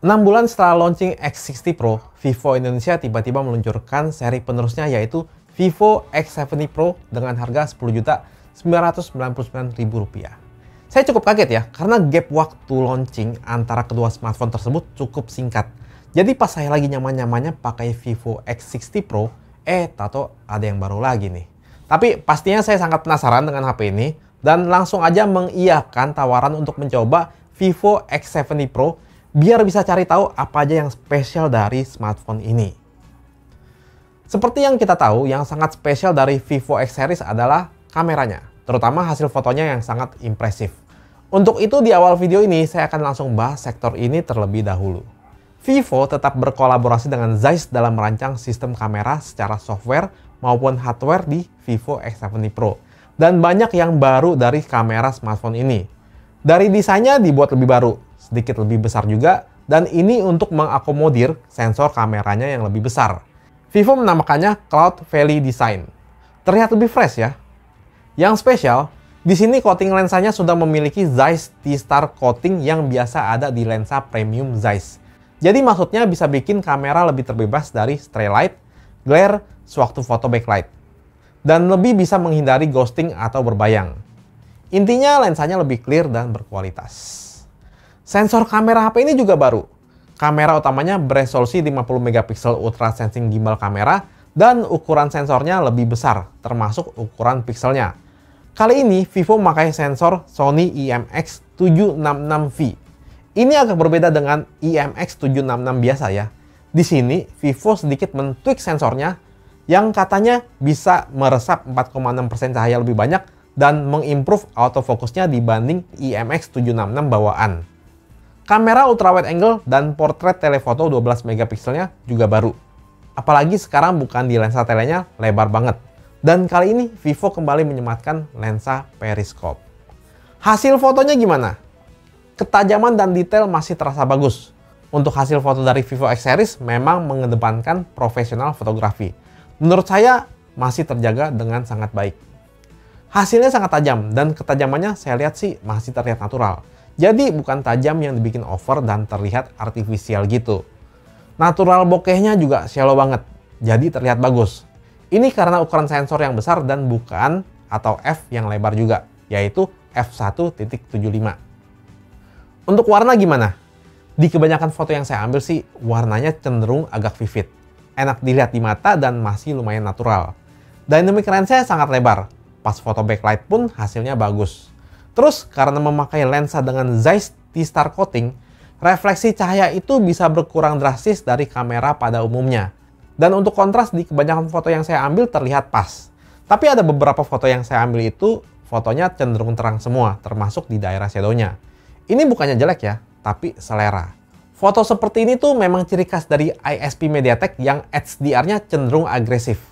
6 bulan setelah launching X60 Pro, Vivo Indonesia tiba-tiba meluncurkan seri penerusnya yaitu Vivo X70 Pro dengan harga Rp10.999.000. Saya cukup kaget ya, karena gap waktu launching antara kedua smartphone tersebut cukup singkat. Jadi pas saya lagi nyaman-nyamannya pakai Vivo X60 Pro, tato ada yang baru lagi nih. Tapi pastinya saya sangat penasaran dengan HP ini, dan langsung aja mengiyakan tawaran untuk mencoba Vivo X70 Pro biar bisa cari tahu apa aja yang spesial dari smartphone ini. Seperti yang kita tahu, yang sangat spesial dari Vivo X series adalah kameranya, terutama hasil fotonya yang sangat impresif. Untuk itu di awal video ini saya akan langsung bahas sektor ini terlebih dahulu. Vivo tetap berkolaborasi dengan Zeiss dalam merancang sistem kamera secara software maupun hardware di Vivo X70 Pro. Dan banyak yang baru dari kamera smartphone ini. Dari desainnya dibuat lebih baru, sedikit lebih besar juga, dan ini untuk mengakomodir sensor kameranya yang lebih besar. Vivo menamakannya Cloud Valley Design. Terlihat lebih fresh ya. Yang spesial, di sini coating lensanya sudah memiliki Zeiss T-Star coating yang biasa ada di lensa premium Zeiss. Jadi maksudnya bisa bikin kamera lebih terbebas dari stray light, glare, sewaktu foto backlight. Dan lebih bisa menghindari ghosting atau berbayang. Intinya lensanya lebih clear dan berkualitas. Sensor kamera HP ini juga baru. Kamera utamanya beresolusi 50 megapiksel ultra sensing gimbal kamera dan ukuran sensornya lebih besar, termasuk ukuran pikselnya. Kali ini Vivo memakai sensor Sony IMX766V. Ini agak berbeda dengan IMX766 biasa ya. Di sini Vivo sedikit men-tweak sensornya yang katanya bisa meresap 4,6% cahaya lebih banyak dan mengimprove autofocusnya dibanding IMX766 bawaan. Kamera ultra wide angle dan portrait telephoto 12 megapikselnya juga baru. Apalagi sekarang bukan di lensa telenya lebar banget. Dan kali ini Vivo kembali menyematkan lensa periscope. Hasil fotonya gimana? Ketajaman dan detail masih terasa bagus. Untuk hasil foto dari Vivo X series memang mengedepankan profesional fotografi. Menurut saya masih terjaga dengan sangat baik. Hasilnya sangat tajam dan ketajamannya saya lihat sih masih terlihat natural. Jadi bukan tajam yang dibikin over dan terlihat artifisial gitu. Natural bokehnya juga shallow banget, jadi terlihat bagus. Ini karena ukuran sensor yang besar dan bukan atau f yang lebar juga, yaitu f1.75. Untuk warna gimana? Di kebanyakan foto yang saya ambil sih warnanya cenderung agak vivid. Enak dilihat di mata dan masih lumayan natural. Dynamic range-nya sangat lebar, pas foto backlight pun hasilnya bagus. Terus, karena memakai lensa dengan Zeiss T-Star coating, refleksi cahaya itu bisa berkurang drastis dari kamera pada umumnya. Dan untuk kontras di kebanyakan foto yang saya ambil terlihat pas. Tapi ada beberapa foto yang saya ambil itu, fotonya cenderung terang semua, termasuk di daerah shadow-nya. Ini bukannya jelek ya, tapi selera. Foto seperti ini tuh memang ciri khas dari ISP MediaTek yang HDR-nya cenderung agresif.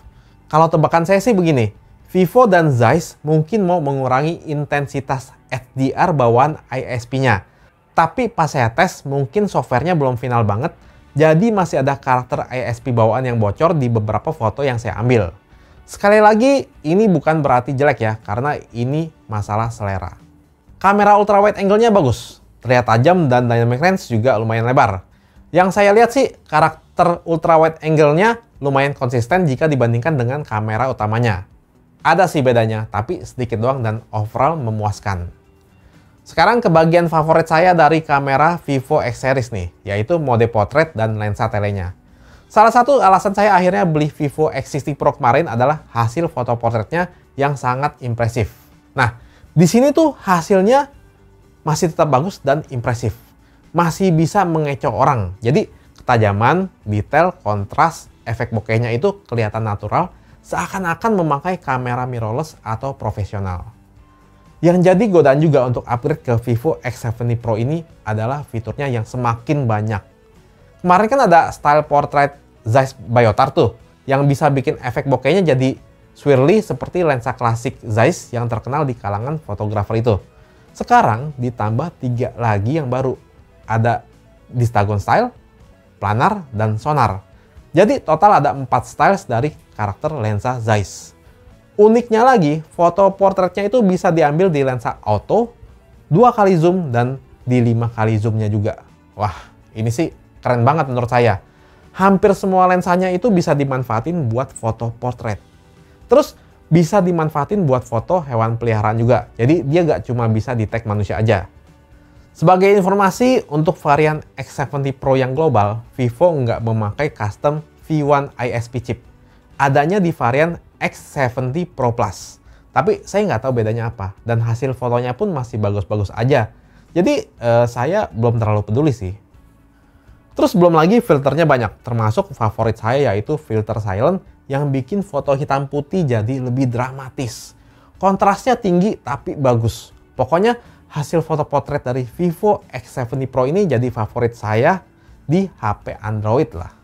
Kalau tebakan saya sih begini, Vivo dan Zeiss mungkin mau mengurangi intensitas HDR bawaan ISP-nya. Tapi pas saya tes, mungkin softwarenya belum final banget, jadi masih ada karakter ISP bawaan yang bocor di beberapa foto yang saya ambil. Sekali lagi, ini bukan berarti jelek ya, karena ini masalah selera. Kamera ultra wide angle-nya bagus, terlihat tajam dan dynamic range juga lumayan lebar. Yang saya lihat sih, karakter ultra wide angle-nya lumayan konsisten jika dibandingkan dengan kamera utamanya. Ada sih bedanya, tapi sedikit doang dan overall memuaskan. Sekarang ke bagian favorit saya dari kamera Vivo X series nih, yaitu mode portrait dan lensa telenya. Salah satu alasan saya akhirnya beli Vivo X60 Pro kemarin adalah hasil foto portretnya yang sangat impresif. Nah, di sini tuh hasilnya masih tetap bagus dan impresif. Masih bisa mengecoh orang. Jadi, ketajaman, detail, kontras, efek bokehnya itu kelihatan natural, seakan-akan memakai kamera mirrorless atau profesional. Yang jadi godaan juga untuk upgrade ke Vivo X70 Pro ini adalah fiturnya yang semakin banyak. Kemarin kan ada style portrait Zeiss Biotar tuh, yang bisa bikin efek bokehnya jadi swirly seperti lensa klasik Zeiss yang terkenal di kalangan fotografer itu. Sekarang ditambah 3 lagi yang baru. Ada Distagon Style, Planar, dan Sonar. Jadi total ada 4 styles dari karakter lensa Zeiss. Uniknya lagi, foto portretnya itu bisa diambil di lensa auto, 2 kali zoom, dan di 5 kali zoomnya juga. Wah, ini sih keren banget menurut saya. Hampir semua lensanya itu bisa dimanfaatin buat foto portrait. Terus bisa dimanfaatin buat foto hewan peliharaan juga. Jadi dia nggak cuma bisa di-tag manusia aja. Sebagai informasi, untuk varian X70 Pro yang global, Vivo nggak memakai custom V1 ISP chip. Adanya di varian X70 Pro Plus. Tapi saya nggak tahu bedanya apa. Dan hasil fotonya pun masih bagus-bagus aja. Jadi saya belum terlalu peduli sih. Terus belum lagi filternya banyak, termasuk favorit saya yaitu filter silent yang bikin foto hitam putih jadi lebih dramatis. Kontrasnya tinggi tapi bagus. Pokoknya hasil foto potret dari Vivo X70 Pro ini jadi favorit saya di HP Android lah.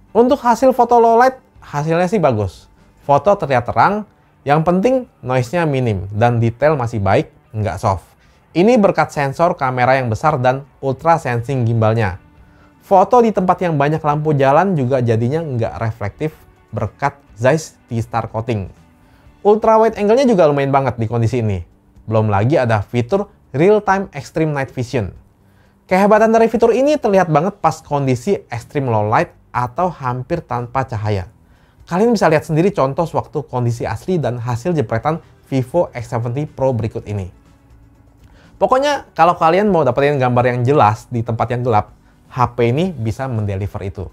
Untuk hasil foto low light, hasilnya sih bagus. Foto terlihat terang, yang penting noise-nya minim dan detail masih baik, nggak soft. Ini berkat sensor kamera yang besar dan ultra sensing gimbalnya. Foto di tempat yang banyak lampu jalan juga jadinya nggak reflektif berkat Zeiss T-Star Coating. Ultra wide angle-nya juga lumayan banget di kondisi ini. Belum lagi ada fitur Real Time Extreme Night Vision. Kehebatan dari fitur ini terlihat banget pas kondisi extreme low light atau hampir tanpa cahaya. Kalian bisa lihat sendiri contoh sewaktu kondisi asli dan hasil jepretan Vivo X70 Pro berikut ini. Pokoknya kalau kalian mau dapetin gambar yang jelas di tempat yang gelap, HP ini bisa mendeliver itu.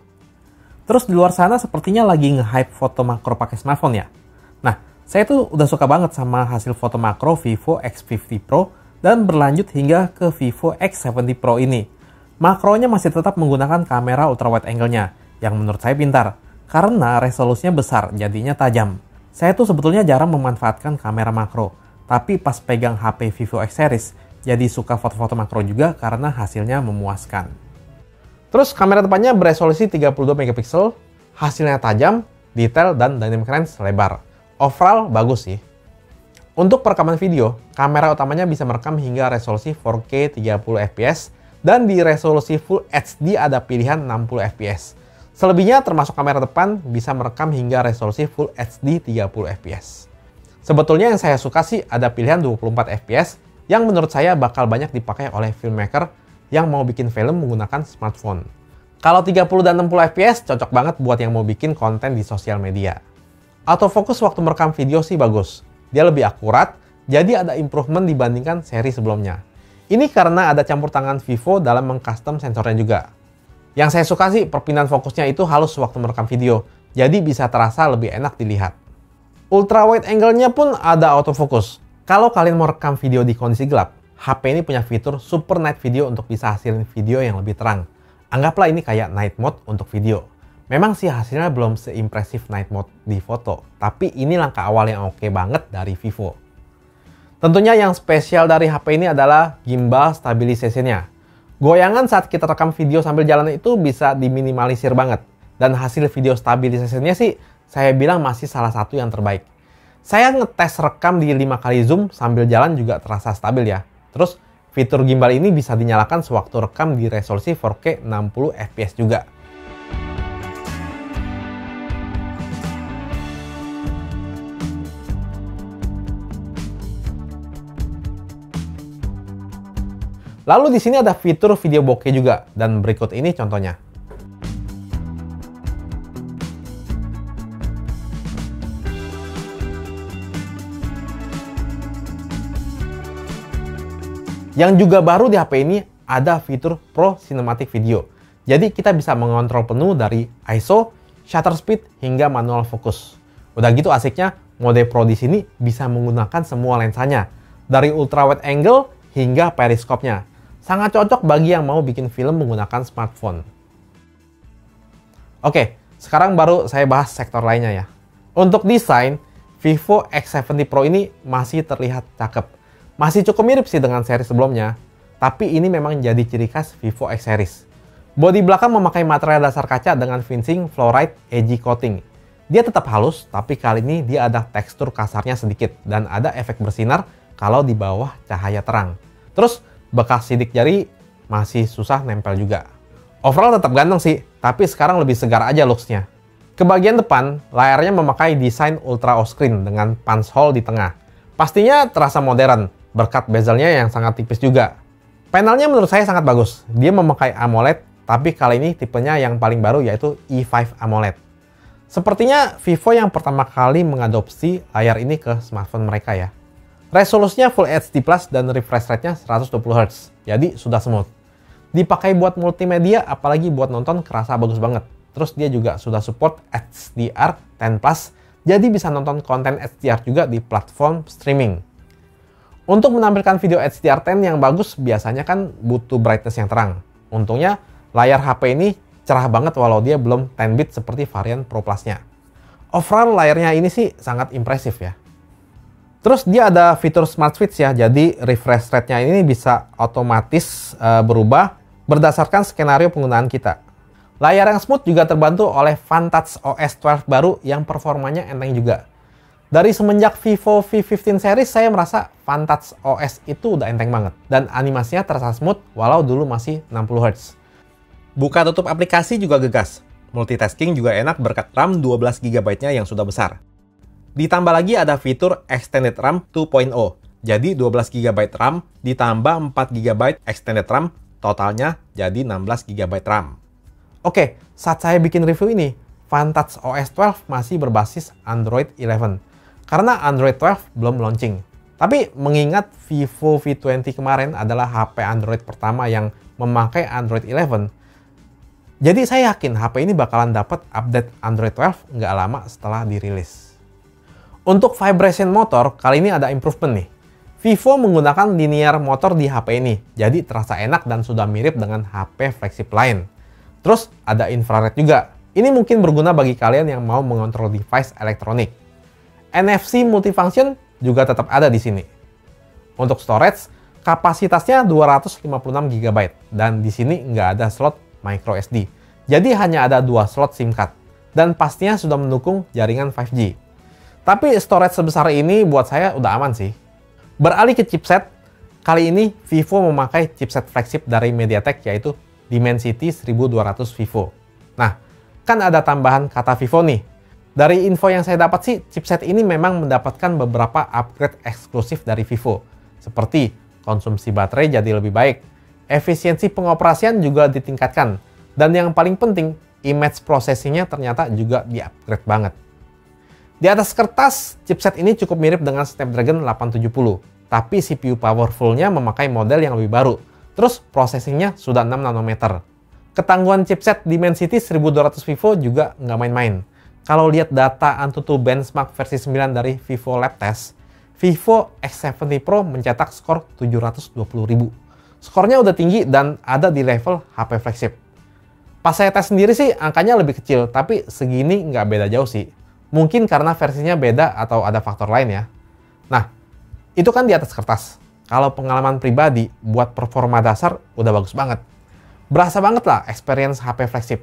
Terus di luar sana sepertinya lagi nge-hype foto makro pakai smartphone ya. Nah, saya tuh udah suka banget sama hasil foto makro Vivo X50 Pro dan berlanjut hingga ke Vivo X70 Pro ini. Makronya masih tetap menggunakan kamera ultra wide angle-nya, yang menurut saya pintar, karena resolusinya besar, jadinya tajam. Saya tuh sebetulnya jarang memanfaatkan kamera makro, tapi pas pegang HP Vivo X Series, jadi suka foto-foto makro juga karena hasilnya memuaskan. Terus kamera depannya beresolusi 32 megapiksel, hasilnya tajam, detail, dan dynamic range lebar. Overall bagus sih. Untuk perekaman video, kamera utamanya bisa merekam hingga resolusi 4K 30 fps, dan di resolusi Full HD ada pilihan 60 fps. Selebihnya termasuk kamera depan bisa merekam hingga resolusi Full HD 30 fps. Sebetulnya yang saya suka sih ada pilihan 24 fps, yang menurut saya bakal banyak dipakai oleh filmmaker yang mau bikin film menggunakan smartphone. Kalau 30 dan 60 fps cocok banget buat yang mau bikin konten di sosial media. Autofocus waktu merekam video sih bagus. Dia lebih akurat, jadi ada improvement dibandingkan seri sebelumnya. Ini karena ada campur tangan Vivo dalam mengcustom sensornya juga. Yang saya suka sih perpindahan fokusnya itu halus waktu merekam video, jadi bisa terasa lebih enak dilihat. Ultra wide angle-nya pun ada autofocus. Kalau kalian mau rekam video di kondisi gelap, HP ini punya fitur Super Night Video untuk bisa hasilin video yang lebih terang. Anggaplah ini kayak night mode untuk video. Memang sih hasilnya belum seimpresif night mode di foto, tapi ini langkah awal yang oke banget dari Vivo. Tentunya yang spesial dari HP ini adalah gimbal stabilisasinya. Goyangan saat kita rekam video sambil jalan itu bisa diminimalisir banget. Dan hasil video stabilisasinya sih saya bilang masih salah satu yang terbaik. Saya ngetes rekam di 5 kali zoom sambil jalan juga terasa stabil ya. Terus fitur gimbal ini bisa dinyalakan sewaktu rekam di resolusi 4K 60 fps juga. Lalu di sini ada fitur video bokeh juga, dan berikut ini contohnya. Yang juga baru di HP ini ada fitur Pro Cinematic Video. Jadi kita bisa mengontrol penuh dari ISO, shutter speed, hingga manual fokus. Udah gitu asiknya, mode Pro di sini bisa menggunakan semua lensanya. Dari ultra wide angle hingga periskopnya. Sangat cocok bagi yang mau bikin film menggunakan smartphone. Oke, sekarang baru saya bahas sektor lainnya ya. Untuk desain, Vivo X70 Pro ini masih terlihat cakep. Masih cukup mirip sih dengan seri sebelumnya, tapi ini memang jadi ciri khas Vivo X Series. Bodi belakang memakai material dasar kaca dengan finishing fluoride edgy coating. Dia tetap halus, tapi kali ini dia ada tekstur kasarnya sedikit dan ada efek bersinar kalau di bawah cahaya terang. Terus bekas sidik jari masih susah nempel juga. Overall tetap ganteng sih, tapi sekarang lebih segar aja looks-nya. Ke bagian depan, layarnya memakai desain ultra O-screen dengan punch hole di tengah. Pastinya terasa modern, berkat bezelnya yang sangat tipis juga. Panelnya menurut saya sangat bagus. Dia memakai AMOLED tapi kali ini tipenya yang paling baru yaitu E5 AMOLED. Sepertinya Vivo yang pertama kali mengadopsi layar ini ke smartphone mereka ya. Resolusinya Full HD Plus dan refresh rate-nya 120Hz, jadi sudah smooth. Dipakai buat multimedia, apalagi buat nonton kerasa bagus banget. Terus dia juga sudah support HDR10+, jadi bisa nonton konten HDR juga di platform streaming. Untuk menampilkan video HDR10 yang bagus, biasanya kan butuh brightness yang terang. Untungnya, layar HP ini cerah banget walau dia belum 10 bit seperti varian Pro Plus-nya. Overall, layarnya ini sih sangat impresif ya. Terus dia ada fitur Smart Switch ya, jadi refresh rate-nya ini bisa otomatis berubah berdasarkan skenario penggunaan kita. Layar yang smooth juga terbantu oleh Vantage OS 12 baru yang performanya enteng juga. Dari semenjak Vivo V15 series, saya merasa Vantage OS itu udah enteng banget. Dan animasinya terasa smooth walau dulu masih 60Hz. Buka tutup aplikasi juga gegas. Multitasking juga enak berkat RAM 12GB-nya yang sudah besar. Ditambah lagi ada fitur Extended RAM 2.0. Jadi 12GB RAM ditambah 4GB Extended RAM, totalnya jadi 16GB RAM. Oke, saat saya bikin review ini, Vantage OS 12 masih berbasis Android 11. Karena Android 12 belum launching. Tapi mengingat Vivo V20 kemarin adalah HP Android pertama yang memakai Android 11, jadi saya yakin HP ini bakalan dapat update Android 12 nggak lama setelah dirilis. Untuk vibration motor, kali ini ada improvement nih. Vivo menggunakan linear motor di HP ini, jadi terasa enak dan sudah mirip dengan HP flagship lain. Terus ada infrared juga. Ini mungkin berguna bagi kalian yang mau mengontrol device elektronik. NFC multifunction juga tetap ada di sini. Untuk storage, kapasitasnya 256GB dan di sini nggak ada slot microSD. Jadi hanya ada 2 slot SIM card dan pastinya sudah mendukung jaringan 5G. Tapi storage sebesar ini buat saya udah aman sih. Beralih ke chipset, kali ini Vivo memakai chipset flagship dari MediaTek yaitu Dimensity 1200 Vivo. Nah, kan ada tambahan kata Vivo nih. Dari info yang saya dapat sih, chipset ini memang mendapatkan beberapa upgrade eksklusif dari Vivo. Seperti konsumsi baterai jadi lebih baik, efisiensi pengoperasian juga ditingkatkan, dan yang paling penting, image processing-nya ternyata juga di-upgrade banget. Di atas kertas, chipset ini cukup mirip dengan Snapdragon 870, tapi CPU powerful-nya memakai model yang lebih baru, terus processing-nya sudah 6 nanometer. Ketangguhan chipset Dimensity 1200 Vivo juga nggak main-main. Kalau lihat data AnTuTu Benchmark versi 9 dari Vivo Lab Test, Vivo X70 Pro mencetak skor 720.000. Skornya udah tinggi dan ada di level HP flagship. Pas saya tes sendiri sih angkanya lebih kecil, tapi segini nggak beda jauh sih. Mungkin karena versinya beda atau ada faktor lain ya. Nah, itu kan di atas kertas. Kalau pengalaman pribadi buat performa dasar udah bagus banget. Berasa banget lah experience HP flagship.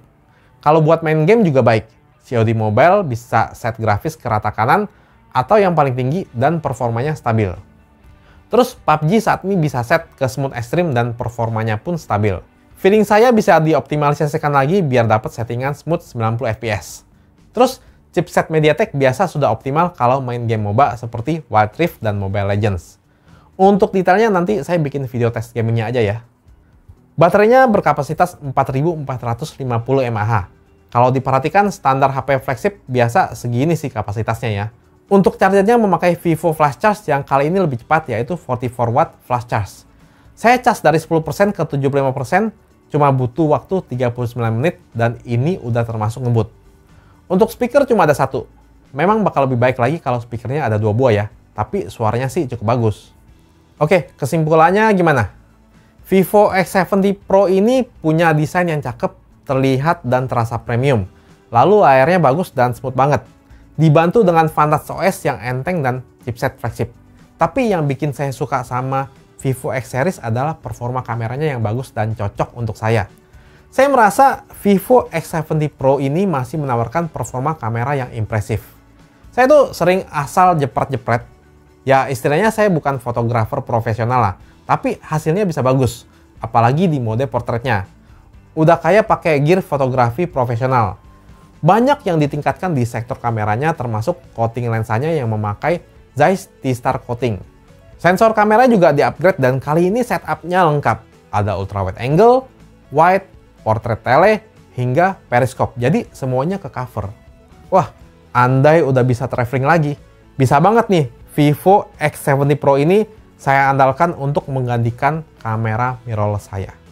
Kalau buat main game juga baik. COD Mobile bisa set grafis ke rata kanan atau yang paling tinggi dan performanya stabil. Terus PUBG saat ini bisa set ke smooth ekstrim dan performanya pun stabil. Feeling saya bisa dioptimalisasikan lagi biar dapat settingan smooth 90 fps. Terus chipset MediaTek biasa sudah optimal kalau main game MOBA seperti Wild Rift dan Mobile Legends. Untuk detailnya nanti saya bikin video tes gamingnya aja ya. Baterainya berkapasitas 4450 mAh. Kalau diperhatikan standar HP flagship biasa segini sih kapasitasnya ya. Untuk chargernya memakai Vivo Flash Charge yang kali ini lebih cepat yaitu 44 watt flash charge. Saya cas dari 10% ke 75% cuma butuh waktu 39 menit dan ini udah termasuk ngebut. Untuk speaker cuma ada satu. Memang bakal lebih baik lagi kalau speakernya ada 2 buah ya, tapi suaranya sih cukup bagus. Oke, kesimpulannya gimana? Vivo X70 Pro ini punya desain yang cakep, terlihat dan terasa premium. Lalu layarnya bagus dan smooth banget. Dibantu dengan Vantage OS yang enteng dan chipset flagship. Tapi yang bikin saya suka sama Vivo X Series adalah performa kameranya yang bagus dan cocok untuk saya. Saya merasa Vivo X70 Pro ini masih menawarkan performa kamera yang impresif. Saya tuh sering asal jepret-jepret. Ya istilahnya saya bukan fotografer profesional lah, tapi hasilnya bisa bagus. Apalagi di mode portretnya. Udah kayak pakai gear fotografi profesional. Banyak yang ditingkatkan di sektor kameranya termasuk coating lensanya yang memakai Zeiss T-Star Coating. Sensor kamera juga di-upgrade dan kali ini setupnya lengkap. Ada ultra wide angle, wide, portrait tele, hingga periskop. Jadi semuanya ke cover. Wah, andai udah bisa traveling lagi, bisa banget nih Vivo X70 Pro ini saya andalkan untuk menggantikan kamera mirrorless saya.